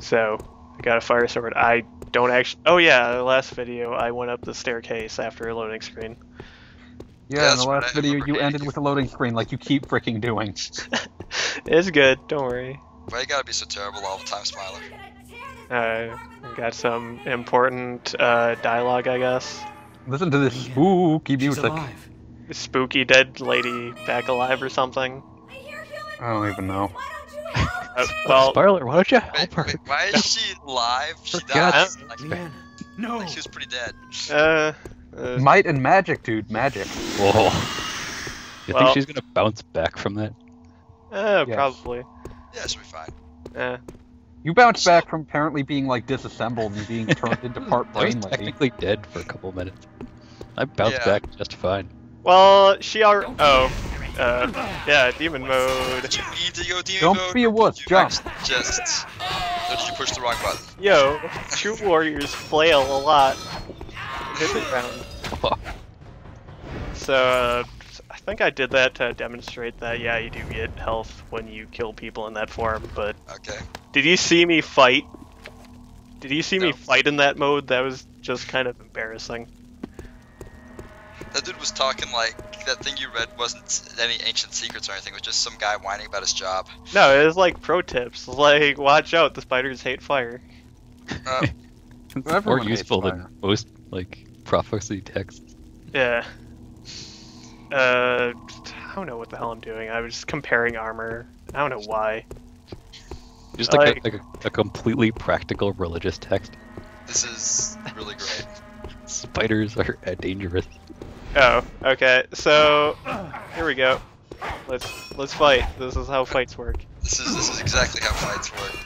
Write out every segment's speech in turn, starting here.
So I got a fire sword. I don't actually. Oh yeah, last video I went up the staircase after a loading screen. Yeah, in the that's right, last I video remember you hating ended you. with a loading screen like you keep freaking doing. It's good. Don't worry. Why you gotta be so terrible all the time, Smiler? Got some important dialogue, I guess. Listen to this spooky She's music. alive. Spooky dead lady back alive or something. I don't even know. Well, Sparler, why don't you help Wait, her? wait, why is she alive? She For God's died. Like, Leanne, no. like she was pretty dead. Might and magic, dude, magic. Whoa. You Well- think she's gonna bounce back from that? Yes. Probably. Yeah, she'll be fine. You bounced back from apparently being like disassembled and being turned into part I was brain lady. technically dead for a couple minutes. I bounced Yeah. back just fine. Well, she already. Oh. Yeah, demon mode. Did you need to go demon Don't mode? be a or wuss, did you jump. actually Just. Or did you push the wrong button? Yo, true warriors flail a lot. Hit the ground. So, I think I did that to demonstrate that, yeah, you do get health when you kill people in that form, but Okay. did you see me fight? Did you see me No. fight in that mode? That was just kind of embarrassing. That dude was talking like that thing you read wasn't any ancient secrets or anything. It was just some guy whining about his job. No, it was like pro tips, like, watch out, the spiders hate fire. Uh, It's Everyone more hates useful fire. than most, like, prophecy texts. Yeah. I don't know what the hell I'm doing. I was just comparing armor. I don't know why. Just like, a completely practical religious text. this is really great. Spiders are dangerous. Oh, okay. So here we go. Let's fight. This is how fights work. This is exactly how fights work.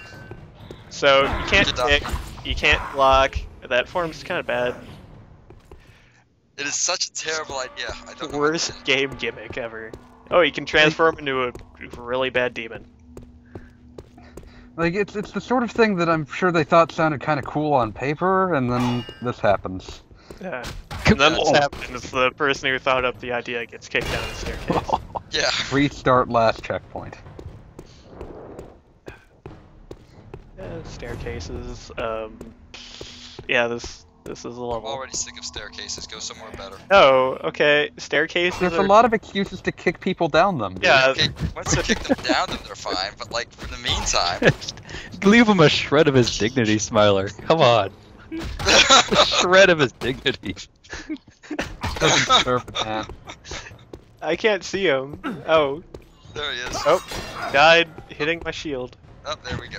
So you can't Good job. kick, you can't block. That form's kind of bad. It is such a terrible idea. I don't know. Worst what game gimmick ever. Oh, you can transform into a really bad demon. Like it's the sort of thing that I'm sure they thought sounded kind of cool on paper, and then this happens. Yeah. And then this happens. The person who thought up the idea gets kicked down the staircase. Yeah. Restart last checkpoint. Yeah, staircases. Yeah, this is a I'm level. already sick of staircases. Go somewhere better. Oh, okay. Staircases. There's a are- lot of excuses to kick people down them. Dude. Yeah. Okay, once you kick them down, then they're fine. But like for the meantime, Leave him a shred of his dignity, Smiler. Come on. A shred of his dignity. Doesn't deserve it, man. I can't see him. Oh, there he is. oh, died hitting my shield. Oh, there we go.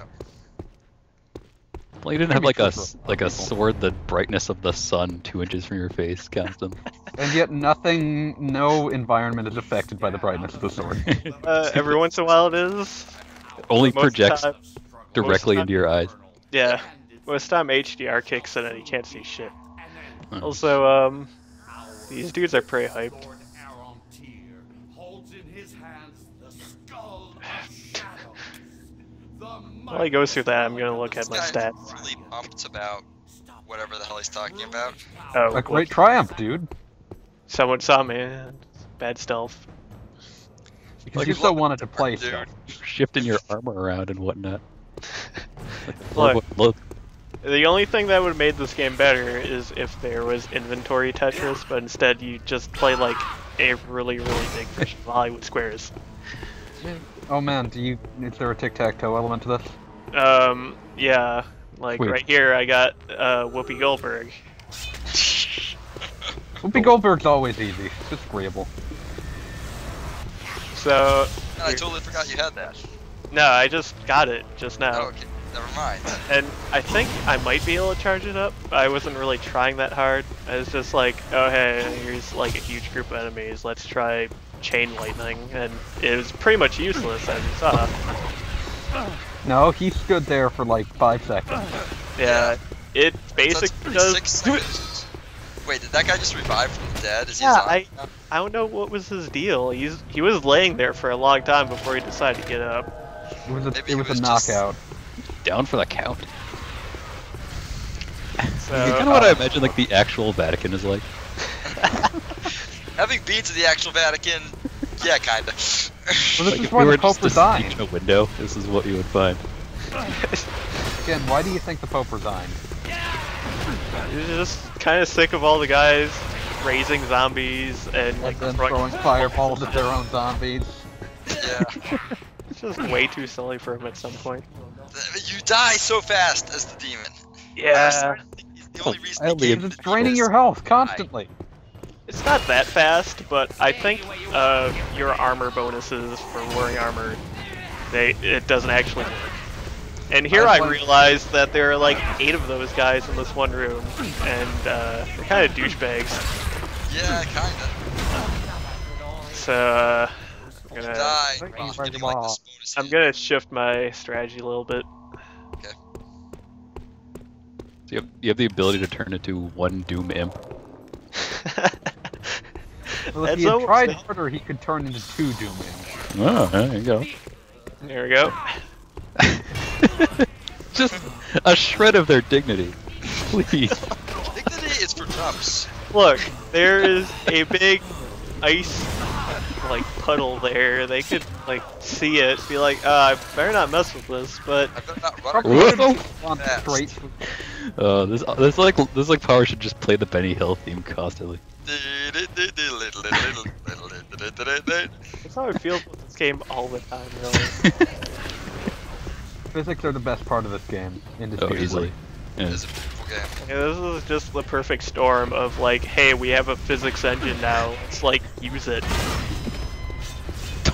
Well, you didn't have like a People. sword the brightness of the sun 2 inches from your face counts them. And yet no environment is affected by the brightness of the sword. Every once in a while it is. Only Most of the projects time- directly most of into your eyes. Yeah. Most of the time HDR kicks in and you can't see shit. Huh. Also, these dudes are pretty hyped. While he goes through that, I'm gonna look at This my guy's stats. really pumped about whatever the hell he's talking about. Oh, A great triumph, dude. someone saw me. Bad stealth. Because you so wanted to play Dude. stuff. Shifting your armor around and whatnot. Look. Look. The only thing that would have made this game better is if there was inventory Tetris, but instead you just play like a really, really big version of Hollywood Squares. Oh man, is there a tic-tac-toe element to this? Yeah, like Sweet. right here I got Whoopi Goldberg. Whoopi Goldberg's always easy. It's agreeable. So, I totally forgot you had that. no, I just got it just now. Oh, okay, never mind. And I think I might be able to charge it up. I wasn't really trying that hard. I was just like, oh hey, here's like a huge group of enemies, let's try chain lightning, and it was pretty much useless as you saw. No, he stood there for like 5 seconds. Yeah, it That's basically pretty does. 6 seconds. Wait, did that guy just revive from the dead? Is he Yeah, alive? I don't know what was his deal. He was laying there for a long time before he decided to get up. It was Maybe he a was just- knockout. Down for the count. So, Kind of what I imagine like the actual Vatican is like. Having been to the actual Vatican, yeah, kinda. Well, this Like is if why we were the Pope just to resigned. sneak in a window, this is what you would find. Again, why do you think the Pope resigned? He's just kind of sick of all the guys raising zombies and like And then throwing fireballs at their own zombies. Yeah. It's just way too silly for him at some point. You die so fast as the demon. Yeah. The only reason I he only- gave It's the draining demons- your health constantly. It's not that fast, but I think your armor bonuses for wearing armor, it doesn't actually work. And here I realized that there are like 8 of those guys in this one room, and they're kind of douchebags. Yeah, kinda. So I'm You gonna die Thank while you very getting like this much. bonus I'm hit. gonna shift my strategy a little bit. So you have the ability to turn into one Doom Imp. Well, if That's he had almost tried it. harder, he could turn into 2 Doom Imps. Oh, there you go. There we go. Just a shred of their dignity. Please. Dignity is for jumps. Look, there is a big ice like puddle there. They could like see it, be like, I better not mess with this, but I better not run Probably across Whoa. shouldn't spawn Fast. straight. This like power should just play the Benny Hill theme constantly. that's how it feels with this game all the time, really. Physics are the best part of this game, Oh, indisputably. easily. Yeah. It's a beautiful game. Yeah, this is just the perfect storm of like, hey, we have a physics engine now. Let's like use it.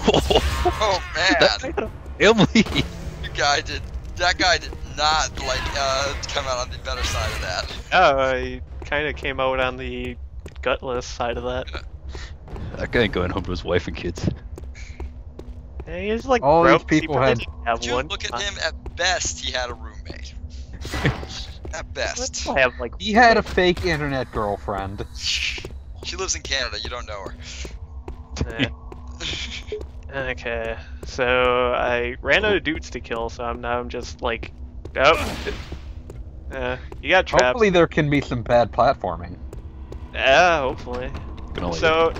Oh man, Emily! that guy did not like come out on the better side of that. Oh, I kind of came out on the gutless side of that. That guy ain't going home to his wife and kids. Yeah, he's like All these broke. He people probably had- didn't have Would you one. look at him? At best, he had a roommate. At best. I have like He had a fake internet girlfriend. She lives in Canada. You don't know her. eh. Okay, so I ran out of dudes to kill, so I'm just like, oh, you got trapped. Hopefully there can be some bad platforming. Yeah, hopefully. Gonna like So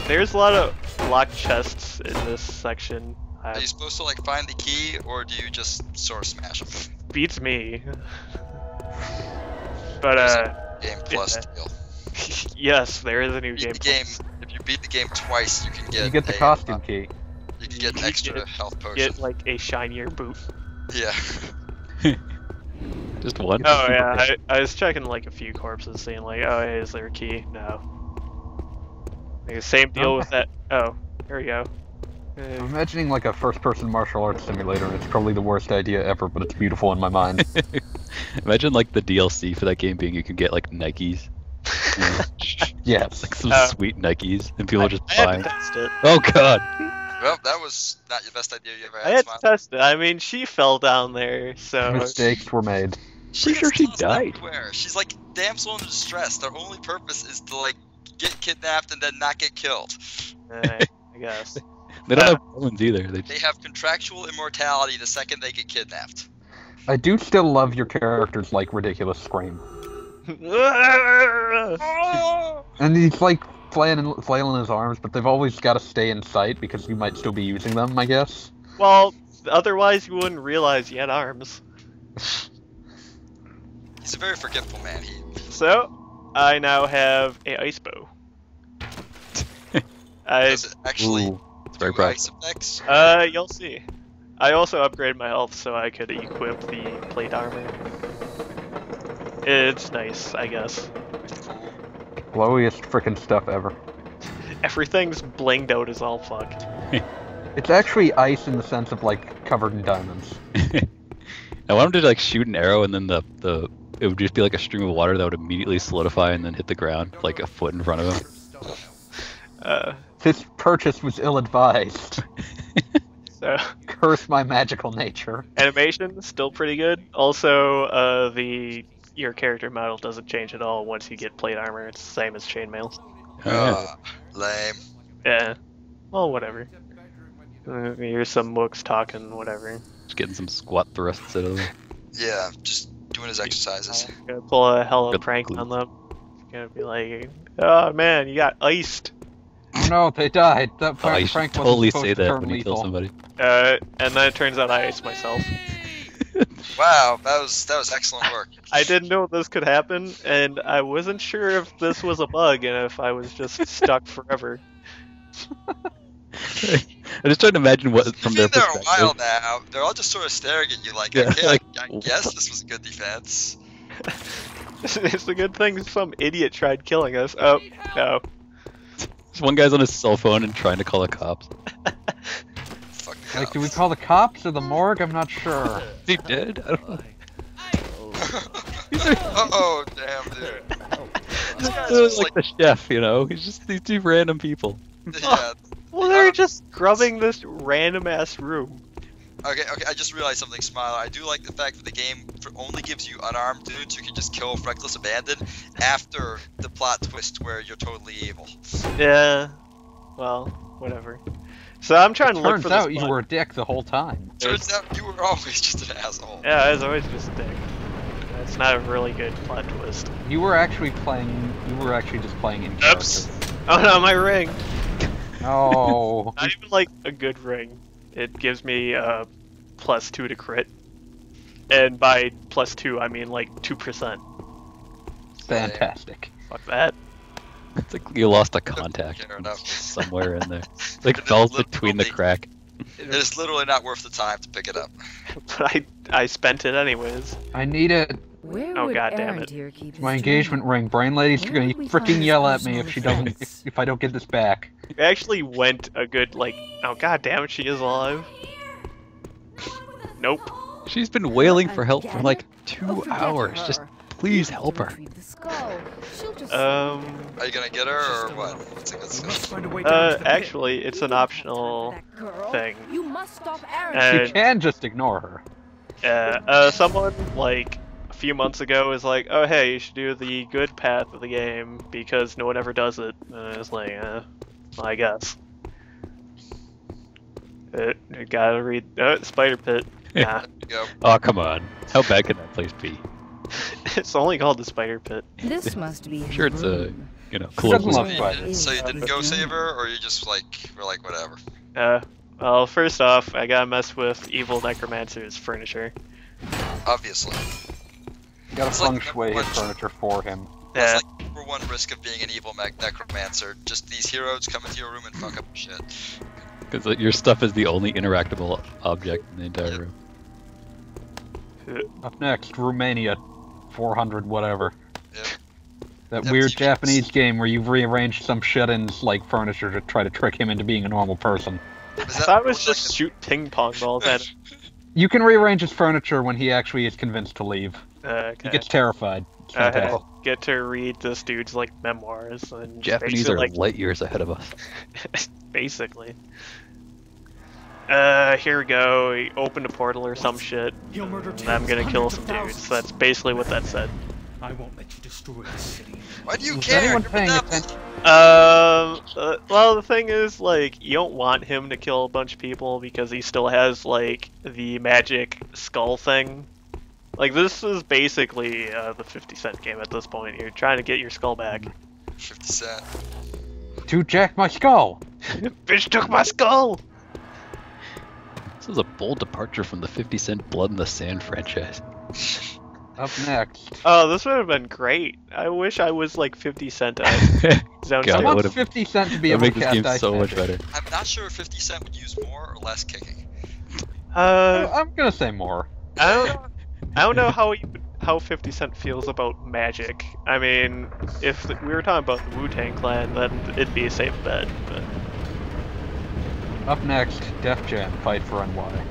there's a lot of locked chests in this section. Are you supposed to like find the key, or do you just sort of smash them? Beats me. But Game plus yeah. deal. yes, there is a new Beat game. the game. If you beat the game twice, you can get. You get the a, costume key. You can get an You extra get- health potion. Get like a shinier boot. Yeah. just one. Oh yeah, I was checking like a few corpses, seeing like, oh hey, is there a key? No. Like, the same deal with that. Oh, here we go. I'm imagining like a first-person martial arts simulator, and it's probably the worst idea ever, but it's beautiful in my mind. Imagine like the DLC for that game being you can get like Nikes. Yes. Like some Uh, sweet Nikes, and people just I had buy. to test it. Oh god! Well, that was not your best idea you ever I had. had to Smile. test it. I mean, she fell down there, so Mistakes were made. Pretty sure gets she tossed died. everywhere. She's like damsel in distress. Their only purpose is to like get kidnapped and then not get killed. I guess. They don't have bones either. They They have contractual immortality the second they get kidnapped. I do still love your character's like ridiculous scream. And he's like flailing his arms, but they've always got to stay in sight because you might still be using them, I guess. Well, otherwise you wouldn't realize you had arms. He's a very forgetful man. So, I now have a ice bow. Does it actually Ooh, it's very do bright. ice effects? You'll see. I also upgraded my health so I could equip the plate armor. It's nice, I guess. Glowiest frickin' stuff ever. Everything's blinged out as all fuck. It's actually ice in the sense of like covered in diamonds. I want him to like shoot an arrow and then the it would just be like a stream of water that would immediately solidify and then hit the ground like a foot in front of him. This purchase was ill-advised. So Curse my magical nature. animation still pretty good. Also, your character model doesn't change at all once you get plate armor. It's the same as chainmail. Lame. Yeah. Well, whatever. Here's some mooks talking, whatever. Just getting some squat thrusts out of them. Yeah, just doing his exercises. Gonna pull a hell of a Good prank clue. on them. Gonna be like, oh man, you got iced. Oh no, they died. That Oh, you should prank wasn't totally supposed say to that turn when you kill lethal. somebody. And then it turns out I iced myself. Wow, Wow, that was excellent work. I didn't know this could happen, and I wasn't sure if this was a bug and if I was just stuck forever. I just trying to imagine what from their You've been there a perspective. while now. They're all just sort of staring at you like, Yeah, okay, like, I guess this was a good defense. It's a good thing some idiot tried killing us. Oh, no. Just one guy's on his cell phone and trying to call the cops. Fuck the Like, do we cops. call the cops or the morgue? I'm not sure. Is he dead? I don't know. Oh, damn, dude. This guy's He's just like the chef, you know? He's just these two random people. yeah. Well, they're just grubbing this random ass room. Okay, I just realized something, Smiler. I do like the fact that the game only gives you unarmed dudes who can just kill Reckless Abandon after the plot twist where you're totally evil. Yeah. Well, whatever. So I'm trying to look Turns for this out you bug. were a dick the whole time. Turns out you were always just an asshole. Yeah, I was always just a dick. That's not a really good plot twist. You were actually playing. You were actually just playing in Oops. character. Oh no, my ring. Oh. Not even like a good ring. It gives me +2 to crit. And by +2, I mean like 2%. Fantastic. Fuck that. It's like you lost a contact Fair enough. somewhere in there. It's like It is fell between the literally- crack. It is literally not worth the time to pick it up. But I spent it anyways. I need it. Where Oh, would God damn Aaron it. dear keep his My jewelry? engagement ring. Brain lady's Where gonna would we find freaking his yell at me personal if she doesn't. effects? If I don't get this back. It actually went a good like. Oh god damn it, she is alive. Nope. She's been wailing for help for Again? like Oh, 2 forget hours. Just her. please You help have her. to retrieve the skull. She'll just Are you gonna get her or what? What's a good We must stuff? find a way down to the pit. Actually, it's an optional that girl. thing. You must stop Aaron. And- You can just ignore her. Someone like a few months ago was like, "Oh hey, you should do the good path of the game because no one ever does it." And I was like, well, I guess. You gotta read Spider Pit. Nah, There you go. Oh, come on. How bad can that place be? it's only called the Spider Pit. This must be. Sure, it's a, room. you know, doesn't colloquial. love So you spiders. didn't- So you didn't go save her, or you just like were like whatever? Well, first off, I gotta mess with evil necromancer's furniture. Obviously. You gotta It's like feng shui his number one- furniture for him. Yeah, That's like number one risk of being an evil necromancer. Just these heroes come into your room and fuck up your shit. Because your stuff is the only interactable object in the entire Yep. room. Up next, Romania, 400 whatever. Yep. That Yep, weird you- Japanese game where you've rearranged some shut-ins like furniture to try to trick him into being a normal person. Is I that thought it was like just shoot ping pong balls at him. You can rearrange his furniture when he actually is convinced to leave. He Okay. gets terrified. It's I fantastic. get to read this dude's like memoirs and Japanese basically, are like light years ahead of us. basically. Here we go. He opened a portal or some shit. He'll murder And I'm gonna tens, kill hundreds some of dudes. thousands. That's basically what that said. I won't let you destroy the city. Why do you Was care? anyone You're paying the devil. attention? Well, the thing is, like, you don't want him to kill a bunch of people because he still has, like, the magic skull thing. Like, this is basically the 50 Cent game at this point. You're trying to get your skull back. 50 Cent. To jack my skull! Bitch took my skull! This is a bold departure from the 50 Cent Blood in the Sand franchise. Up next. Oh, this would have been great. I wish I was, like, 50 Cent Zone God, I it 2. want would've- 50 Cent to be That able make to this cast game ice so much magic. better. I'm not sure if 50 Cent would use more or less kicking. I'm gonna say more. I don't know how 50 Cent feels about magic. I mean, if we were talking about the Wu-Tang Clan, then it'd be a safe bet. But Up next, Def Jam, Fight for NY.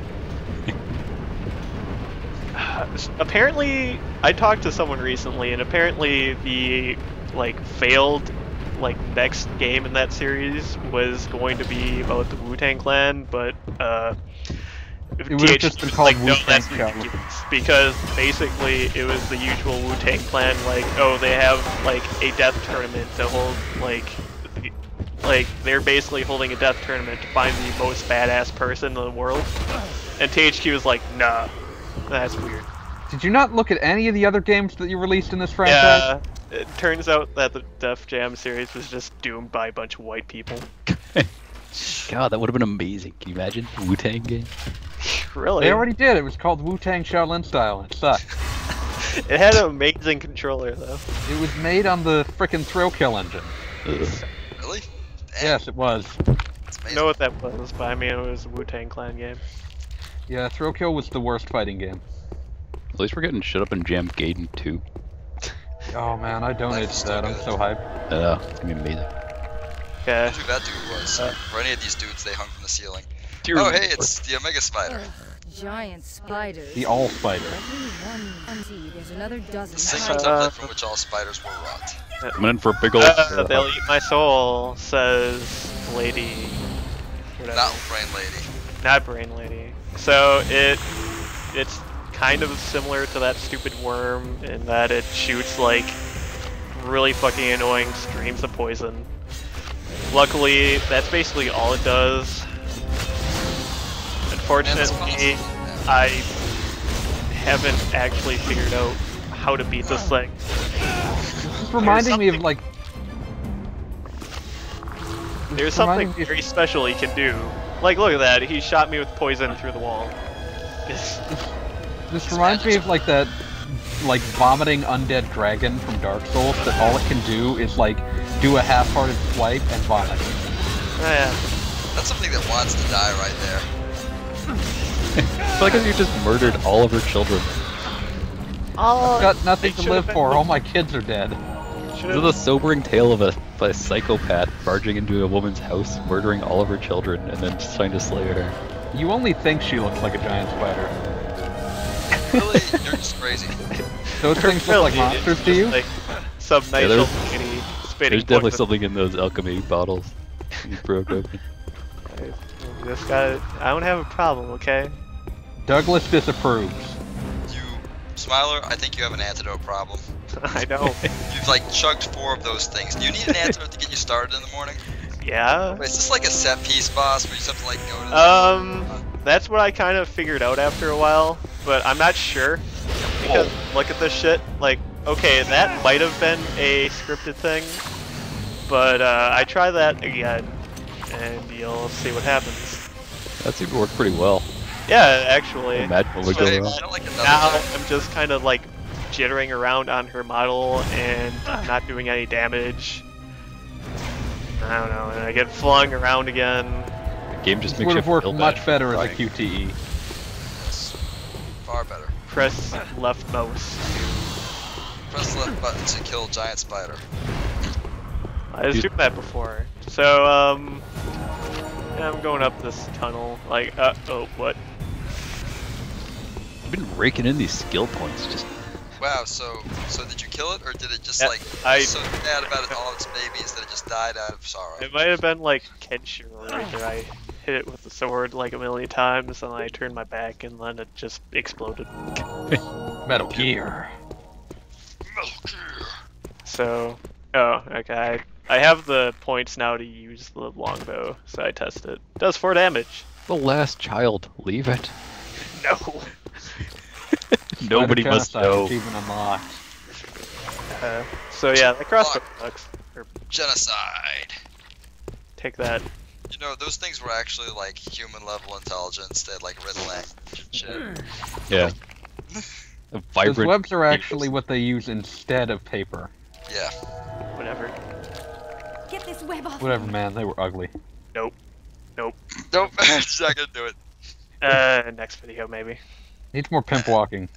apparently, I talked to someone recently, and apparently the failed next game in that series was going to be about the Wu-Tang Clan, but It would have just been was called like, no, Wu-Tang that's Clan. ridiculous, because basically it was the usual Wu-Tang Clan, like, oh, they have like a death tournament to hold, like they're basically holding a death tournament to find the most badass person in the world, and THQ was like, nah, that's weird. Did you not look at any of the other games that you released in this franchise? Yeah, it turns out that the Def Jam series was just doomed by a bunch of white people. God, that would have been amazing. Can you imagine? Wu-Tang game? Really? They already did. It was called Wu-Tang Shaolin style, and it sucked. It had an amazing controller though. It was made on the frickin' Thrill Kill engine. Ugh. Really? Damn, Yes, it was. it's I amazing. know what that was, but I mean it was a Wu-Tang Clan game. Yeah, Thrill Kill was the worst fighting game. At least we're getting shut up and jammed Gaiden 2. Oh man, I donated Life's to that. I'm still so hyped. It's gonna be amazing. I Okay. wonder who that dude was. Uh, Or any of these dudes they hung from the ceiling. Dear Oh, hey, Lord. it's the Omega Spider. Giant spiders. The All Spider. Every one. See, there's another dozen. The single Uh, template from which all spiders were wrought. Coming in for a big ol' They'll eat my soul, says Lady. Whatever. Not Brain Lady. Not Brain Lady. So it's kind of similar to that stupid worm in that it shoots like really fucking annoying streams of poison. Luckily, that's basically all it does. Unfortunately, I haven't actually figured out how to beat this thing. It's reminding me of like. There's It's reminding something me of- very special he can do. Like, look at that, he shot me with poison through the wall. This reminds me of like that, like vomiting undead dragon from Dark Souls. That all it can do is like do a half-hearted swipe and vomit. Oh, yeah. That's something that wants to die right there. It's like as you just murdered all of her children. Oh, I've got nothing it to should've live been for. like- All my kids are dead. This is the sobering tale of a psychopath barging into a woman's house, murdering all of her children, and then just trying to slay her. You only think she looks like a giant spider. Really? You're just crazy. Those things look like Really, monsters it's to you? just like some nice there's- old lady spitting There's definitely poison. something in those alchemy bottles you broke open. Just got I don't have a problem, okay? Douglas disapproves. You, Smiler, I think you have an antidote problem. I know. You've like chugged 4 of those things. Do you need an antidote to get you started in the morning? Yeah. Wait, is this like a set piece boss where you just have to like go to the... That's what I kind of figured out after a while, but I'm not sure. Because look at this shit. Like, okay, that might have been a scripted thing, but I try that again, and you'll see what happens. That seemed to work pretty well. Yeah, actually. Imagine what would Wait, go wrong. not like another Now time? I'm just kind of like jittering around on her model, and I'm not doing any damage. I don't know, and I get flung around again. The game just This makes would you have worked feel much bad better as a crying. QTE. Far better. Press left mouse. Press left button to kill giant spider. I was doing that before. So, yeah, I'm going up this tunnel. Like, oh, what? You've been raking in these skill points. Just Wow, so did you kill it, or did it just Yeah, like I- was so sad about it, all its babies that it just died out of sorrow? It might have been like Kenshiro, that I hit it with the sword like a million times, and I turned my back, and then it just exploded. Metal Gear. So, oh, okay. I have the points now to use the longbow, so I test it. Does 4 damage. the last child. Leave it. No. Nobody Spider must genocide know. Achievement unlocked. So yeah, the crossbow sucks. Or Genocide. take that. You know, those things were actually like human level intelligence. They had like written language and shit. Yeah. A Those vibrant. webs are actually what they use instead of paper. Yeah. Whatever. Get this web off. Whatever, man. They were ugly. Nope. Nope. It's not gonna do it. Next video maybe. Needs more pimp walking.